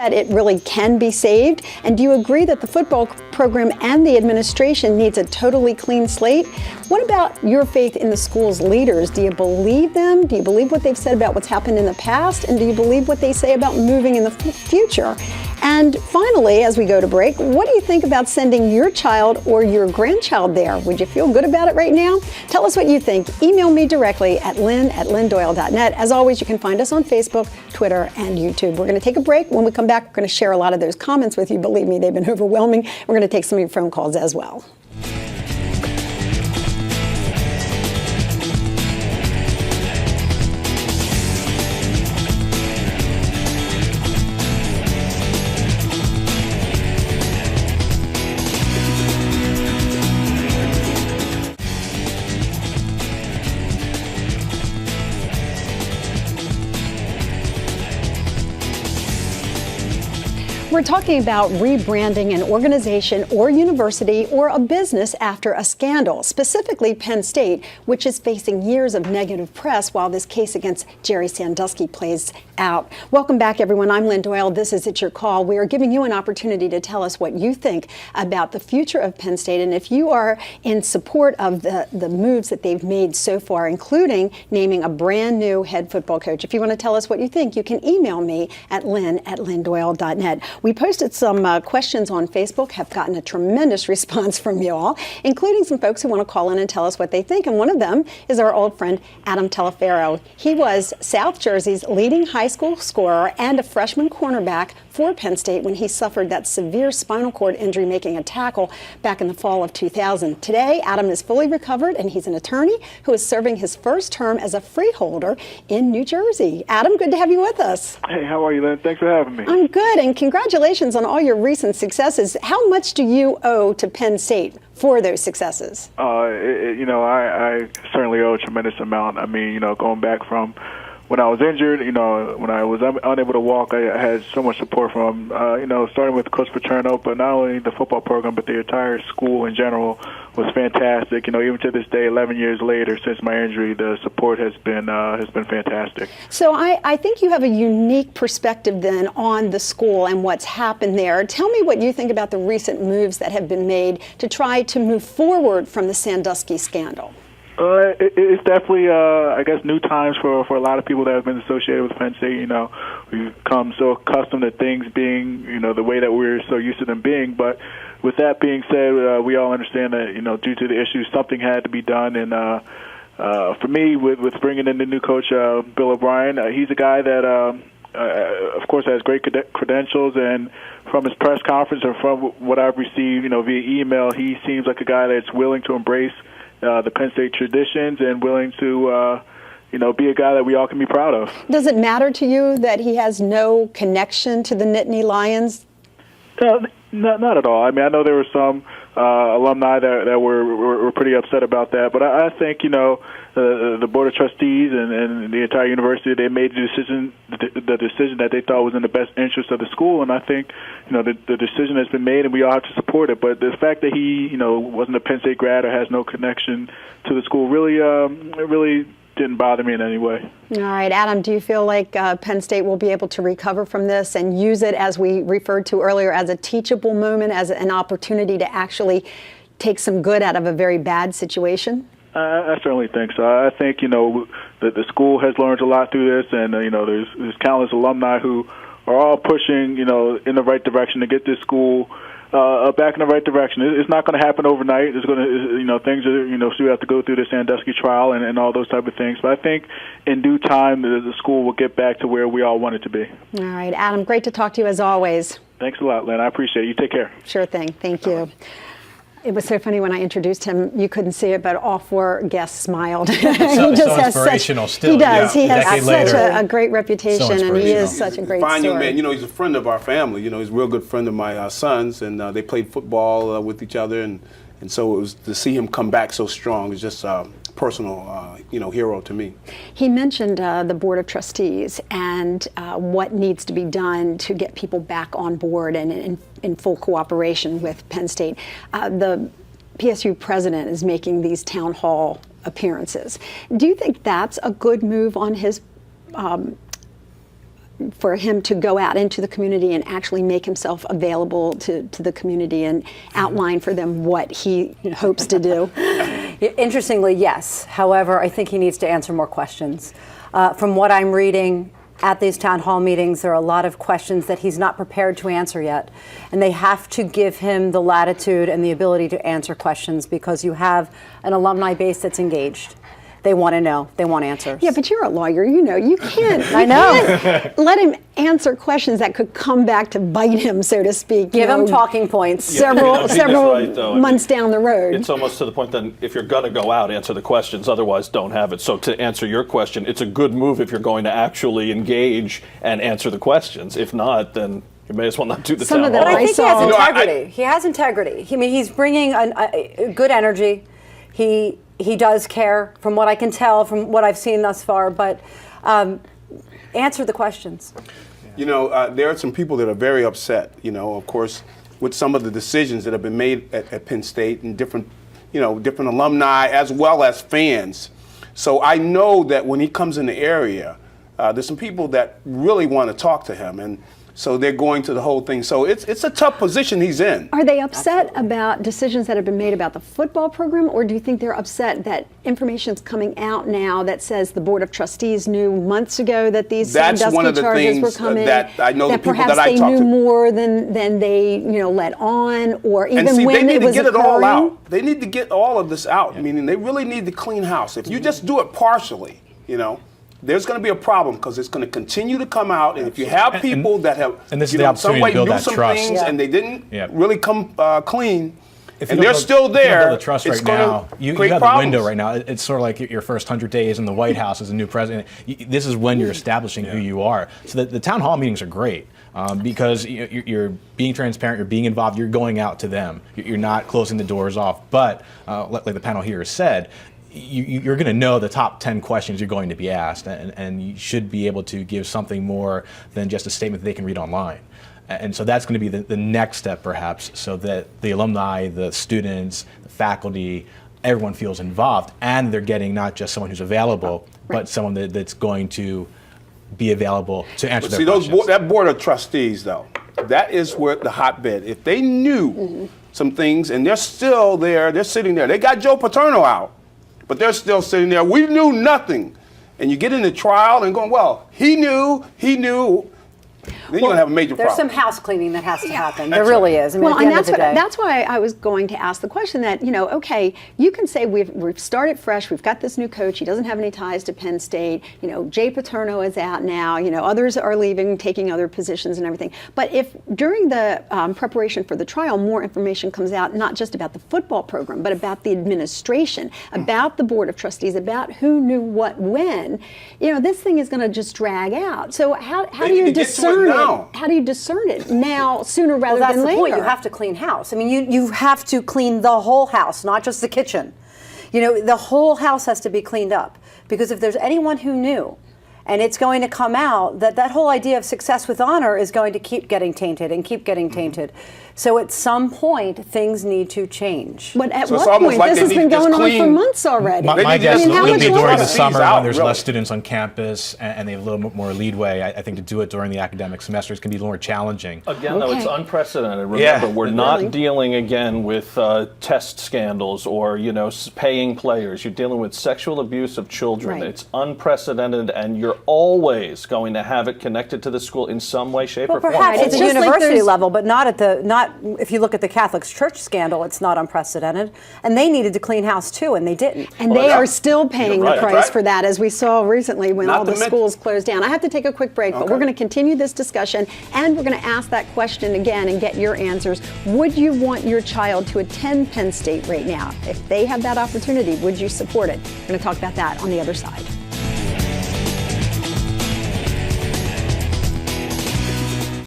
that it really can be saved? And do you agree that the football program and the administration needs a totally clean slate? What about your faith in the school's leaders? Do you believe them? Do you believe what they've said about what's happened in the past? And do you believe what they say about moving in the future? And finally, as we go to break, what do you think about sending your child or your grandchild there? Would you feel good about it right now? Tell us what you think. Email me directly at lynn@lynndoyle.net. As always, you can find us on Facebook, Twitter, and YouTube. We're going to take a break. When we come back, we're going to share a lot of those comments with you. Believe me, they've been overwhelming. We're going to take some of your phone calls as well. We're talking about rebranding an organization or university or a business after a scandal, specifically Penn State, which is facing years of negative press while this case against Jerry Sandusky plays out. Welcome back, everyone. I'm Lynn Doyle. This is It's Your Call. We are giving you an opportunity to tell us what you think about the future of Penn State, and if you are in support of the moves that they've made so far, including naming a brand new head football coach. If you want to tell us what you think, you can email me at lynn@lynndoyle.net. We posted some questions on Facebook, have gotten a tremendous response from you all, including some folks who want to call in and tell us what they think. And one of them is our old friend, Adam Telefero. He was South Jersey's leading high school scorer and a freshman cornerback for Penn State when he suffered that severe spinal cord injury making a tackle back in the fall of 2000. Today, Adam is fully recovered, and he's an attorney who is serving his first term as a freeholder in New Jersey. Adam, good to have you with us. Hey, how are you, Lynn? Thanks for having me. I'm good, and congratulations on all your recent successes. How much do you owe to Penn State for those successes? I certainly owe a tremendous amount. I mean, going back from when I was injured, when I was unable to walk, I had so much support from, starting with Coach Paterno, but not only the football program, but the entire school in general was fantastic. Even to this day, 11 years later, since my injury, the support has been fantastic. So I think you have a unique perspective then on the school and what's happened there. Tell me what you think about the recent moves that have been made to try to move forward from the Sandusky scandal. It's definitely, I guess, new times for a lot of people that have been associated with Penn State. We've come so accustomed to things being, the way that we're so used to them being. But with that being said, we all understand that, due to the issues, something had to be done. And for me, with bringing in the new coach, Bill O'Brien, he's a guy that, of course, has great credentials. And from his press conference and from what I've received, via email, he seems like a guy that's willing to embrace the Penn State traditions and willing to, be a guy that we all can be proud of. Does it matter to you that he has no connection to the Nittany Lions? Not at all. I mean, I know there were some alumni that were pretty upset about that, but I think, the Board of Trustees and the entire university, they made the decision that they thought was in the best interest of the school, and I think, the decision has been made, and we all have to support it. But the fact that he, wasn't a Penn State grad or has no connection to the school really didn't bother me in any way. All right, Adam, do you feel like Penn State will be able to recover from this and use it, as we referred to earlier, as a teachable moment, as an opportunity to actually take some good out of a very bad situation? I certainly think so. I think, that the school has learned a lot through this, and, there's countless alumni who are all pushing, in the right direction to get this school back in the right direction. It's not going to happen overnight. It's going to, things are, so we have to go through the Sandusky trial and all those type of things. But I think in due time, the school will get back to where we all want it to be. All right, Adam, great to talk to you as always. Thanks a lot, Lynn. I appreciate it. You take care. Sure thing. Thank you. It was so funny when I introduced him. You couldn't see it, but all four guests smiled. So inspirational still. He does. Yeah. He has such a great reputation, and he is such a great fine story. Young man. He's a friend of our family. He's a real good friend of my sons, and they played football with each other, and so it was to see him come back so strong is just personal, hero to me. He mentioned the Board of Trustees and what needs to be done to get people back on board and in full cooperation with Penn State. The PSU president is making these town hall appearances. Do you think that's a good move on his for him to go out into the community and actually make himself available to the community and outline for them what he hopes to do? Interestingly, yes. However, I think he needs to answer more questions. From what I'm reading at these town hall meetings, there are a lot of questions that he's not prepared to answer yet. And they have to give him the latitude and the ability to answer questions, because you have an alumni base that's engaged. They want to know. They want answers. Yeah, but you're a lawyer. You can't. I know. Can't let him answer questions that could come back to bite him, so to speak. Give him talking points. Several right, though. months down the road. It's almost to the point that if you're going to go out, answer the questions. Otherwise, don't have it. So to answer your question, it's a good move if you're going to actually engage and answer the questions. If not, then you may as well not do the town hall. But I think he has integrity. He has integrity. I mean, he's bringing a good energy. He does care, from what I can tell, from what I've seen thus far, but answer the questions. You know, there are some people that are very upset, of course, with some of the decisions that have been made at Penn State, and different alumni as well as fans. So I know that when he comes in the area, there's some people that really want to talk to him, and so they're going to the whole thing. So it's a tough position he's in. Are they upset about decisions that have been made about the football program, or do you think they're upset that information's coming out now that says the Board of Trustees knew months ago that these Sandusky charges were coming? That I know the people that I talked to. Perhaps they knew more than they let on, or even and see, when it was they need to get occurring? it all out. They need to get all of this out. Meaning they really need to clean house. If you just do it partially, there's going to be a problem, because it's going to continue to come out. And if you have people that have, some way do some things and they didn't really come clean, and they're still there, the trust it's right now. You have problems. the window right now. It's sort of like your first 100 days in the White House as a new president. This is when you're establishing who you are. So the town hall meetings are great. Because you're being transparent, you're being involved, you're going out to them. You're not closing the doors off. But like the panel here has said, you're going to know the top 10 questions you're going to be asked, and you should be able to give something more than just a statement that they can read online. And so that's going to be the next step, perhaps, so that the alumni, the students, the faculty, everyone feels involved, and they're getting not just someone who's available, but someone that's going to be available to answer their questions. That Board of Trustees, though, that is where the hotbed. If they knew some things, and they're still there, they're sitting there. They got Joe Paterno out, but they're still sitting there. We knew nothing. And you get into trial and going, well, he knew. Then you're going to have a major problem. There's some house cleaning that has to happen. There really is. I mean, at the end of the day. That's why I was going to ask the question that, okay, you can say we've started fresh, we've got this new coach, he doesn't have any ties to Penn State, Jay Paterno is out now, others are leaving, taking other positions and everything. But if during the preparation for the trial, more information comes out, not just about the football program, but about the administration, about the Board of Trustees, about who knew what when, this thing is going to just drag out. So how do you discern it? How do you discern it now, sooner rather than later? That's the point. You have to clean house. I mean, you have to clean the whole house, not just the kitchen. The whole house has to be cleaned up, because if there's anyone who knew, and it's going to come out that whole idea of success with honor is going to keep getting tainted and keep getting tainted. So at some point, things need to change. But at what point? This has been going on for months already. My guess would be during the summer when there's really less students on campus and they have a little bit more leadway. I think to do it during the academic semesters can be more challenging. Again, though, it's unprecedented. Remember, we're not dealing again with test scandals or, paying players. You're dealing with sexual abuse of children. Right. It's unprecedented, and you're always going to have it connected to the school in some way, shape, or form. Perhaps It's at the just like university level, but not if you look at the Catholic Church scandal, it's not unprecedented. And they needed to clean house too, and they didn't. And they are still paying the price for that, as we saw recently when Not all the schools closed down. I have to take a quick break, but we're going to continue this discussion, and we're going to ask that question again and get your answers. Would you want your child to attend Penn State right now? If they have that opportunity, would you support it? We're going to talk about that on the other side.